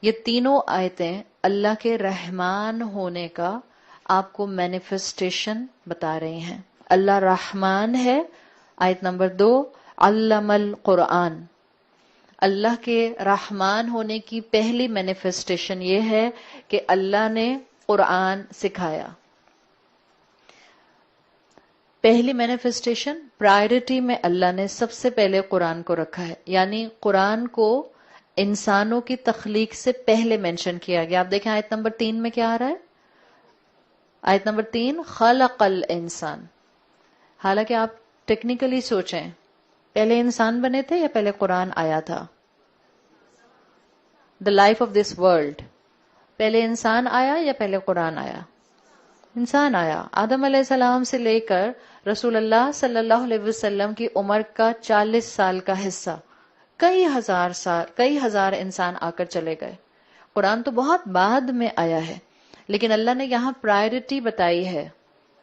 یہ تینوں آیتیں اللہ کے رحمان ہونے کا آپ کو مینیفیسٹیشن بتا رہی ہیں. اللہ رحمان ہے. آیت نمبر 2 علم القرآن. اللہ کے رحمان ہونے کی پہلی مینیفیسٹیشن یہ ہے کہ اللہ نے قرآن سکھایا. پہلی مینیفیسٹیشن پرائرٹی میں اللہ نے سب سے پہلے قرآن کو رکھا ہے، یعنی قرآن کو انسانوں کی تخلیق سے پہلے مینشن کیا گیا. آپ دیکھیں آیت نمبر 3 میں کیا آ رہا ہے؟ آیت نمبر 3 خلق الانسان. حالانکہ آپ ٹیکنیکلی سوچیں، پہلے انسان بنے تھے یا پہلے قرآن آیا تھا؟ The life of this world, پہلے انسان آیا یا پہلے قرآن آیا؟ انسان آیا. آدم علیہ السلام سے لے کر رسول اللہ صلی اللہ علیہ وسلم کی عمر کا 40 سال کا حصہ، کئی ہزار انسان آ کر چلے گئے. قرآن تو بہت بعد میں آیا ہے، لیکن اللہ نے یہاں پرائرٹی بتائی ہے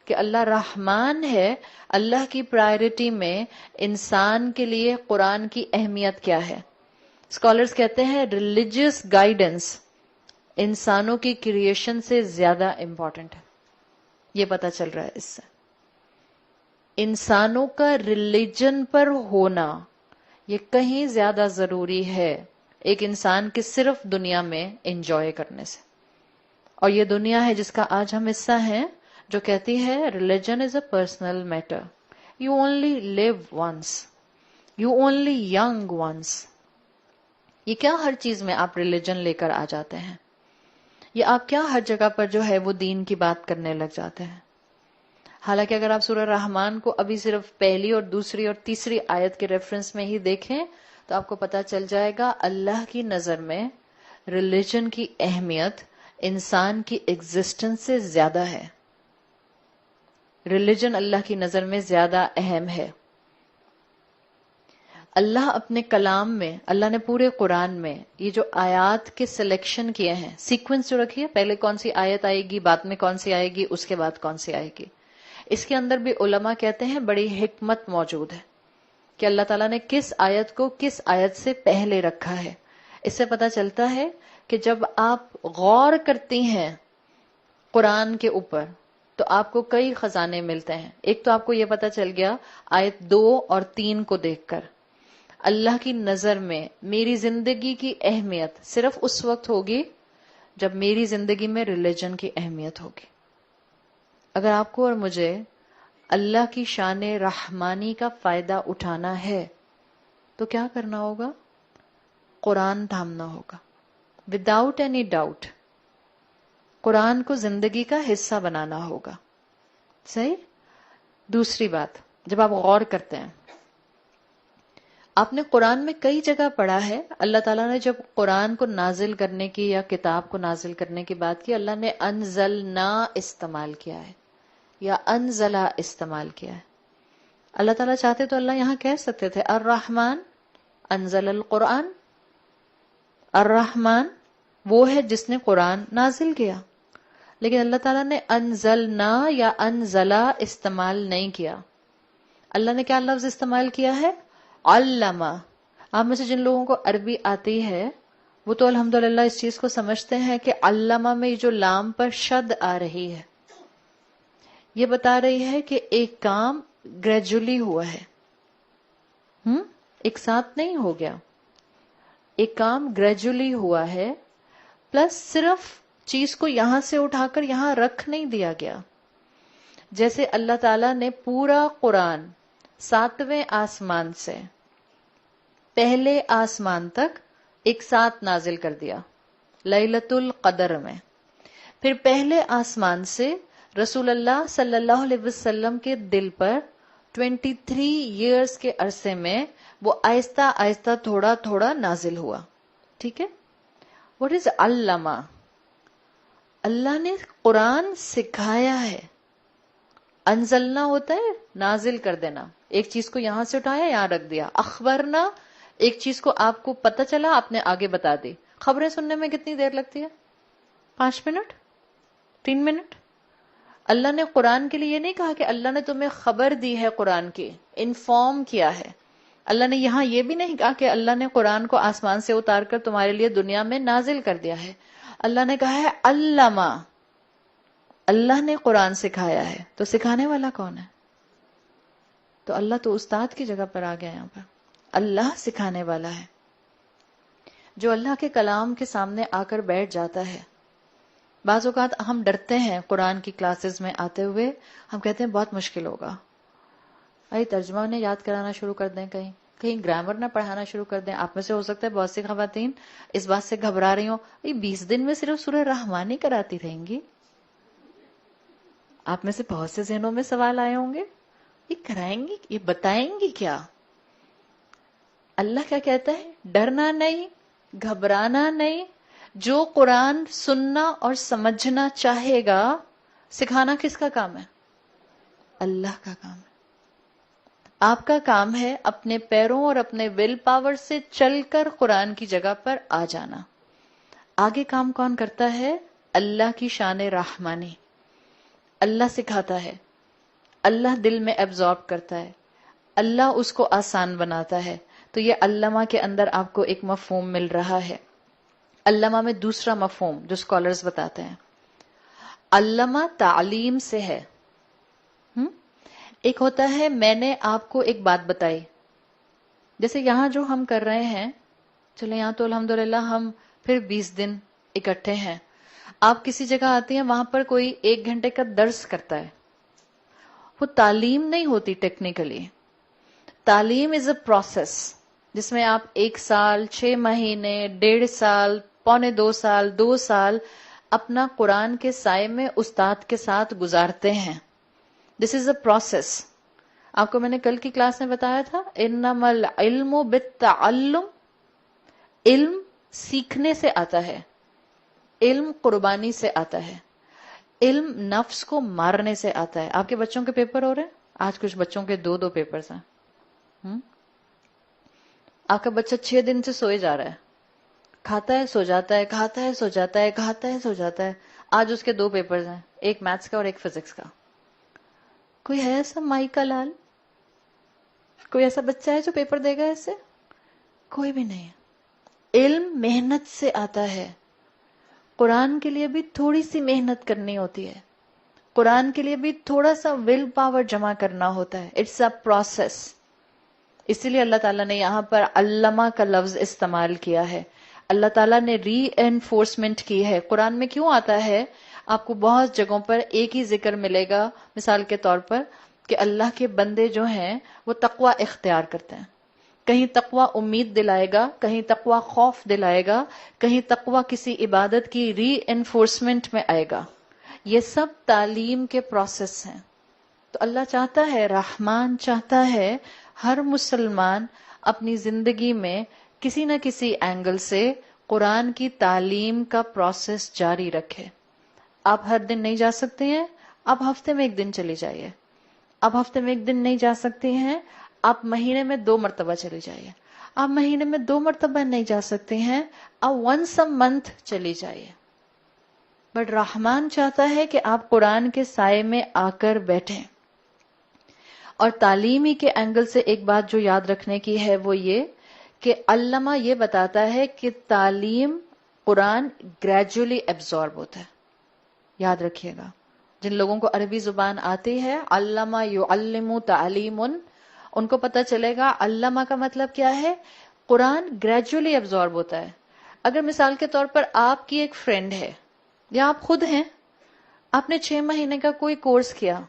کہ اللہ رحمان ہے. اللہ کی پرائرٹی میں انسان کے لیے قرآن کی اہمیت کیا ہے؟ اسکالرز کہتے ہیں ریلیجیس گائیڈنس انسانوں کی کریشن سے زیادہ امپورٹنٹ ہے. یہ پتا چل رہا ہے اس سے انسانوں کا ریلیجن پر ہونا یہ کہیں زیادہ ضروری ہے ایک انسان کے صرف دنیا میں انجوائے کرنے سے. اور یہ دنیا ہے جس کا آج ہم حصہ ہیں، جو کہتی ہے religion is a personal matter. You only live once, you only young once. یہ کیا ہر چیز میں آپ ریلیجن لے کر آ جاتے ہیں؟ یہ آپ کیا ہر جگہ پر جو ہے وہ دین کی بات کرنے لگ جاتے ہیں؟ حالانکہ اگر آپ سورہ رحمان کو ابھی صرف پہلی اور دوسری اور تیسری آیت کے ریفرنس میں ہی دیکھیں تو آپ کو پتا چل جائے گا اللہ کی نظر میں ریلیجن کی اہمیت انسان کی ایگزسٹنس سے زیادہ ہے. ریلیجن اللہ کی نظر میں زیادہ اہم ہے. اللہ اپنے کلام میں، اللہ نے پورے قرآن میں یہ جو آیات کے سلیکشن کیے ہیں، سیکوینس جو رکھی ہے، پہلے کون سی آیت آئے گی، بعد میں کون سی آئے گی، اس کے بعد کون سی آئے گی، اس کے اندر بھی علماء کہتے ہیں بڑی حکمت موجود ہے کہ اللہ تعالیٰ نے کس آیت کو کس آیت سے پہلے رکھا ہے. اس سے پتا چلتا ہے کہ جب آپ غور کرتی ہیں قرآن کے اوپر تو آپ کو کئی خزانے ملتے ہیں. ایک تو آپ کو یہ پتا چل گیا آیت 2 اور 3 کو دیکھ کر اللہ کی نظر میں میری زندگی کی اہمیت صرف اس وقت ہوگی جب میری زندگی میں ریلیجن کی اہمیت ہوگی. اگر آپ کو اور مجھے اللہ کی شان رحمانی کا فائدہ اٹھانا ہے تو کیا کرنا ہوگا؟ قرآن تھامنا ہوگا وداؤٹ اینی ڈاؤٹ. قرآن کو زندگی کا حصہ بنانا ہوگا. صحیح؟ دوسری بات، جب آپ غور کرتے ہیں، آپ نے قرآن میں کئی جگہ پڑھا ہے اللہ تعالیٰ نے جب قرآن کو نازل کرنے کی یا کتاب کو نازل کرنے کی بات کی، اللہ نے انزلنا استعمال کیا ہے یا انزلہ استعمال کیا ہے. اللہ تعالیٰ چاہتے تو اللہ یہاں کہہ سکتے تھے الرحمن انزل القرآن. الرحمن وہ ہے جس نے قرآن نازل کیا، لیکن اللہ تعالیٰ نے انزلنا یا انزلہ استعمال نہیں کیا. اللہ نے کیا لفظ استعمال کیا ہے؟ علامہ. آپ میں سے جن لوگوں کو عربی آتی ہے وہ تو الحمدللہ اس چیز کو سمجھتے ہیں کہ علامہ میں جو لام پر شد آ رہی ہے یہ بتا رہی ہے کہ ایک کام گریجولی ہوا ہے، ایک ساتھ نہیں ہو گیا. ایک کام گریجولی ہوا ہے، پلس صرف چیز کو یہاں سے اٹھا کر یہاں رکھ نہیں دیا گیا. جیسے اللہ تعالیٰ نے پورا قرآن 7ویں آسمان سے پہلے آسمان تک ایک ساتھ نازل کر دیا لیلۃ القدر میں. پھر پہلے آسمان سے رسول اللہ صلی اللہ علیہ وسلم کے دل پر 23 ایئرز کے عرصے میں وہ آہستہ آہستہ تھوڑا تھوڑا نازل ہوا. ٹھیک ہے؟ واٹ از علامہ؟ اللہ نے قرآن سکھایا ہے. انزلنا ہوتا ہے نازل کر دینا، ایک چیز کو یہاں سے اٹھایا یہاں رکھ دیا. اخبرنا ایک چیز کو آپ کو پتہ چلا آپ نے آگے بتا دی. خبریں سننے میں کتنی دیر لگتی ہے؟ 5 منٹ، 3 منٹ. اللہ نے قرآن کے لیے یہ نہیں کہا کہ اللہ نے تمہیں خبر دی ہے، قرآن کی انفارم کیا ہے. اللہ نے یہاں یہ بھی نہیں کہا کہ اللہ نے قرآن کو آسمان سے اتار کر تمہارے لیے دنیا میں نازل کر دیا ہے. اللہ نے کہا ہے علامہ، اللہ نے قرآن سکھایا ہے. تو سکھانے والا کون ہے؟ تو اللہ تو استاد کی جگہ پر آ گیا یہاں پر. اللہ سکھانے والا ہے. جو اللہ کے کلام کے سامنے آ کر بیٹھ جاتا ہے. بعض اوقات ہم ڈرتے ہیں قرآن کی کلاسز میں آتے ہوئے، ہم کہتے ہیں بہت مشکل ہوگا، ترجمہ انہیں یاد کرانا شروع کر دیں، کہیں گرامر نہ پڑھانا شروع کر دیں. آپ میں سے ہو سکتا ہے بہت سی خواتین اس بات سے گھبرا رہی ہوں 20 دن میں صرف سورہ رحمان ہی کراتی رہیں گی. آپ میں سے بہت سے ذہنوں میں سوال آئے ہوں گے، یہ کرائیں گی، یہ بتائیں گی کیا؟ اللہ کیا کہتا ہے؟ ڈرنا نہیں، گھبرانا نہیں. جو قرآن سننا اور سمجھنا چاہے گا، سکھانا کس کا کام ہے؟ اللہ کا کام ہے. آپ کا کام ہے اپنے پیروں اور اپنے ول پاور سے چل کر قرآن کی جگہ پر آ جانا. آگے کام کون کرتا ہے؟ اللہ کی شان رحمانی. اللہ سکھاتا ہے، اللہ دل میں ایبزارب کرتا ہے، اللہ اس کو آسان بناتا ہے. تو یہ علامہ کے اندر آپ کو ایک مفہوم مل رہا ہے. علامہ میں دوسرا مفہوم جو اسکالرز بتاتے ہیں، علامہ تعلیم سے ہے. ایک ہوتا ہے میں نے آپ کو ایک بات بتائی، جیسے یہاں جو ہم کر رہے ہیں، چلے یہاں تو الحمدللہ ہم پھر 20 دن اکٹھے ہیں. آپ کسی جگہ آتی ہیں، وہاں پر کوئی 1 گھنٹے کا درس کرتا ہے، وہ تعلیم نہیں ہوتی. ٹیکنیکلی تعلیم از اے پروسیس جس میں آپ 1 سال 6 مہینے 1.5 سال 1.25 سال 2 سال اپنا قرآن کے سائے میں استاد کے ساتھ گزارتے ہیں. دس از اے پروسیس. آپ کو میں نے کل کی کلاس میں بتایا تھا انما العلم بالتعلم، علم سیکھنے سے آتا ہے، علم قربانی سے آتا ہے، علم نفس کو مارنے سے آتا ہے. آپ کے بچوں کے پیپر ہو رہے ہیں آج، کچھ بچوں کے 2 پیپرز ہیں. آپ کا بچہ 6 دن سے سوئے جا رہا ہے، کھاتا ہے سو جاتا ہے، کھاتا ہے سو جاتا ہے، کھاتا ہے سو جاتا ہے. آج اس کے 2 پیپرز ہیں، ایک میتھس کا اور ایک فزکس کا. کوئی ہے ایسا مائی کا لال؟ کوئی ایسا بچہ ہے جو پیپر دے گا اس سے؟ کوئی بھی نہیں ہے. علم محنت سے آتا ہے. قرآن کے لیے بھی تھوڑی سی محنت کرنی ہوتی ہے، قرآن کے لیے بھی تھوڑا سا ول پاور جمع کرنا ہوتا ہے. It's a process. اسی لیے اللہ تعالیٰ نے یہاں پر علامہ کا لفظ استعمال کیا ہے. اللہ تعالیٰ نے ری انفورسمنٹ کی ہے. قرآن میں کیوں آتا ہے؟ آپ کو بہت جگہوں پر ایک ہی ذکر ملے گا، مثال کے طور پر کہ اللہ کے بندے جو ہیں وہ تقوی اختیار کرتے ہیں. کہیں تقوی امید دلائے گا، کہیں تقوی خوف دلائے گا، کہیں تقوی کسی عبادت کی ری انفورسمنٹ میں آئے گا. یہ سب تعلیم کے پروسیس ہیں. تو اللہ چاہتا ہے، رحمان چاہتا ہے ہر مسلمان اپنی زندگی میں کسی نہ کسی اینگل سے قرآن کی تعلیم کا پروسیس جاری رکھے. آپ ہر دن نہیں جا سکتے ہیں، آپ ہفتے میں 1 دن چلی جائیے. آپ ہفتے میں 1 دن نہیں جا سکتے ہیں، آپ مہینے میں 2 مرتبہ چلی جائیے. آپ مہینے میں 2 مرتبہ نہیں جا سکتے ہیں، آپ once a month چلی جائیے. بٹ رحمان چاہتا ہے کہ آپ قرآن کے سائے میں آ کر بیٹھیں. اور تعلیمی کے اینگل سے ایک بات جو یاد رکھنے کی ہے وہ یہ کہ علامہ یہ بتاتا ہے کہ تعلیم قرآن گریجولی ایبزارب ہوتا ہے. یاد رکھیے گا، جن لوگوں کو عربی زبان آتی ہے، علامہ یعلم تعلیم، ان کو پتہ چلے گا علامہ کا مطلب کیا ہے. قرآن گریجولی ایبزارب ہوتا ہے. اگر مثال کے طور پر آپ کی ایک فرینڈ ہے یا آپ خود ہیں، آپ نے 6 مہینے کا کوئی کورس کیا،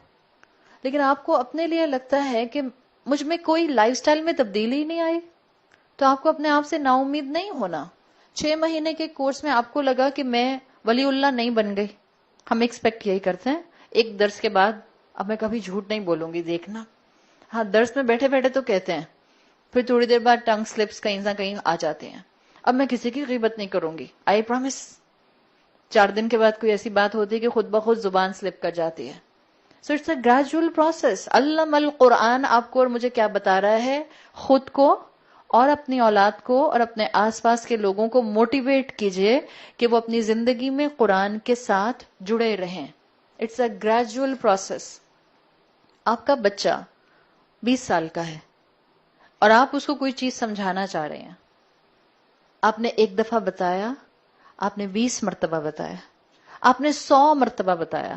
لیکن آپ کو اپنے لیے لگتا ہے کہ مجھ میں کوئی لائف سٹائل میں تبدیلی نہیں آئی، تو آپ کو اپنے آپ سے نا امید نہیں ہونا. 6 مہینے کے کورس میں آپ کو لگا کہ میں ولی اللہ نہیں بن گئی. ہم ایکسپیکٹ یہی کرتے ہیں ایک درس کے بعد، اب میں کبھی جھوٹ نہیں بولوں گی دیکھنا. ہاں درس میں بیٹھے بیٹھے تو کہتے ہیں، پھر تھوڑی دیر بعد ٹنگ سلپس کہیں نہ کہیں آ جاتے ہیں. اب میں کسی کی غیبت نہیں کروں گی، آئی پرومس. 4 دن کے بعد کوئی ایسی بات ہوتی ہے کہ خود بخود زبان سلپ کر جاتی ہے. So it's a gradual process. علم القرآن آپ کو اور مجھے کیا بتا رہا ہے؟ خود کو اور اپنی اولاد کو اور اپنے آس پاس کے لوگوں کو موٹیویٹ کیجئے کہ وہ اپنی زندگی میں قرآن کے ساتھ جڑے رہیں. It's a gradual process. آپ کا بچہ 20 سال کا ہے، اور آپ اس کو کوئی چیز سمجھانا چاہ رہے ہیں. آپ نے ایک دفعہ بتایا، آپ نے 20 مرتبہ بتایا، آپ نے 100 مرتبہ بتایا،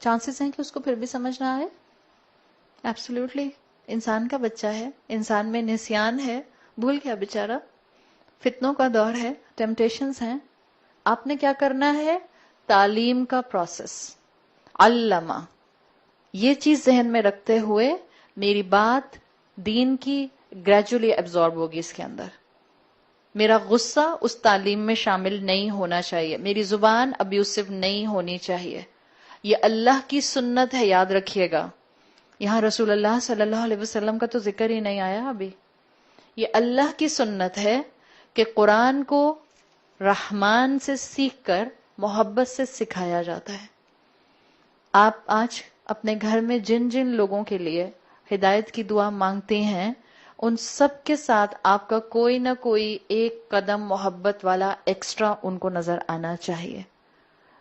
چانسز ہیں کہ اس کو پھر بھی سمجھ نہ آئے؟ ایبسلیوٹلی. انسان کا بچہ ہے، انسان میں نسیان ہے، بھول گیا بیچارہ، فتنوں کا دور ہے، ٹیمپٹیشنز ہیں. آپ نے کیا کرنا ہے؟ تعلیم کا پروسیس. علامہ، یہ چیز ذہن میں رکھتے ہوئے میری بات دین کی گریجولی ایبزارب ہوگی اس کے اندر. میرا غصہ اس تعلیم میں شامل نہیں ہونا چاہیے، میری زبان ابیوسو نہیں ہونی چاہیے. یہ اللہ کی سنت ہے، یاد رکھیے گا. یہاں رسول اللہ صلی اللہ علیہ وسلم کا تو ذکر ہی نہیں آیا ابھی. یہ اللہ کی سنت ہے کہ قرآن کو رحمان سے سیکھ کر محبت سے سکھایا جاتا ہے. آپ آج اپنے گھر میں جن جن لوگوں کے لیے ہدایت کی دعا مانگتے ہیں، ان سب کے ساتھ آپ کا کوئی نہ کوئی ایک قدم محبت والا ایکسٹرا ان کو نظر آنا چاہیے،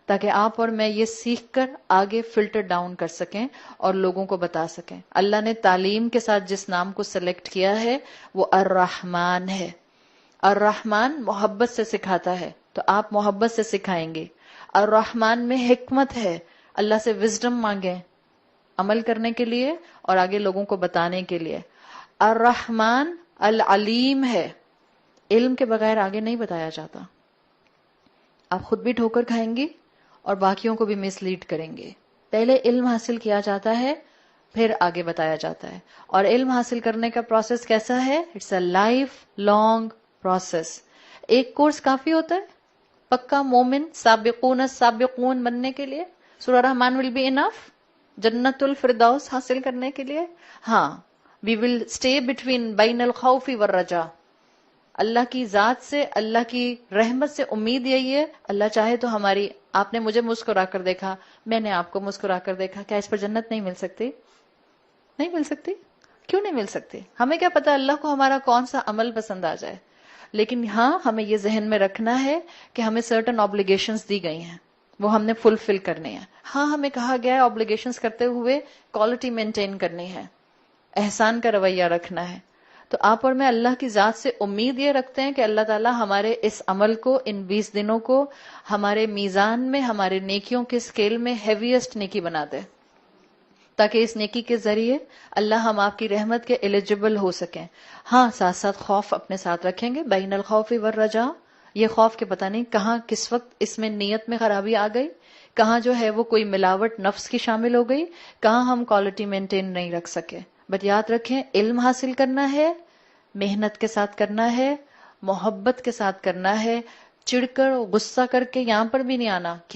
تاکہ آپ اور میں یہ سیکھ کر آگے فلٹر ڈاؤن کر سکیں اور لوگوں کو بتا سکیں. اللہ نے تعلیم کے ساتھ جس نام کو سلیکٹ کیا ہے وہ الرحمن ہے. الرحمن محبت سے سکھاتا ہے، تو آپ محبت سے سکھائیں گے. الرحمن میں حکمت ہے، اللہ سے وزڈم مانگیں عمل کرنے کے لیے اور آگے لوگوں کو بتانے کے لیے. الرحمن العلیم ہے، علم کے بغیر آگے نہیں بتایا جاتا. آپ خود بھی ٹھوکر کھائیں گے اور باقیوں کو بھی مس لیڈ کریں گے. پہلے علم حاصل کیا جاتا ہے، پھر آگے بتایا جاتا ہے. اور علم حاصل کرنے کا پروسیس کیسا ہے؟ It's a lifelong process. ایک کورس کافی ہوتا ہے پکا مومن سابقون السابقون بننے کے لیے؟ سورہ رحمان ول بی انف جنت الفردوس حاصل کرنے کے لیے؟ ہاں. وی ول اسٹے بٹوین بین الخوف والرجا. اللہ کی ذات سے، اللہ کی رحمت سے امید یہی ہے، اللہ چاہے تو ہماری، آپ نے مجھے مسکرا کر دیکھا، میں نے آپ کو مسکرا کر دیکھا، کیا اس پر جنت نہیں مل سکتی؟ نہیں مل سکتی. کیوں نہیں مل سکتی؟ ہمیں کیا پتا اللہ کو ہمارا کون سا عمل پسند آ جائے. لیکن ہاں ہمیں یہ ذہن میں رکھنا ہے کہ ہمیں سرٹن آبلیگیشنز دی گئی ہیں، وہ ہم نے فلفل کرنے ہیں. ہاں ہمیں کہا گیا ہے آبلیگیشنز کرتے ہوئے کوالٹی مینٹین کرنی ہے، احسان کا رویہ رکھنا ہے. تو آپ اور میں اللہ کی ذات سے امید یہ رکھتے ہیں کہ اللہ تعالیٰ ہمارے اس عمل کو، ان 20 دنوں کو ہمارے میزان میں، ہمارے نیکیوں کے اسکیل میں ہیویسٹ نیکی بنا دے، تاکہ اس نیکی کے ذریعے اللہ ہم آپ کی رحمت کے ایلیجبل ہو سکیں. ہاں ساتھ ساتھ خوف اپنے ساتھ رکھیں گے، بین الخوف والرجا. یہ خوف کے پتہ نہیں کہاں کس وقت اس میں نیت میں خرابی آ گئی، کہاں جو ہے وہ کوئی ملاوٹ نفس کی شامل ہو گئی، کہاں ہم کوالٹی مینٹین نہیں رکھ سکے. بٹ یاد رکھیں، علم حاصل کرنا ہے، محنت کے ساتھ کرنا ہے، محبت کے ساتھ کرنا ہے. چڑ کر غصہ کر کے یہاں پر بھی نہیں آنا کہ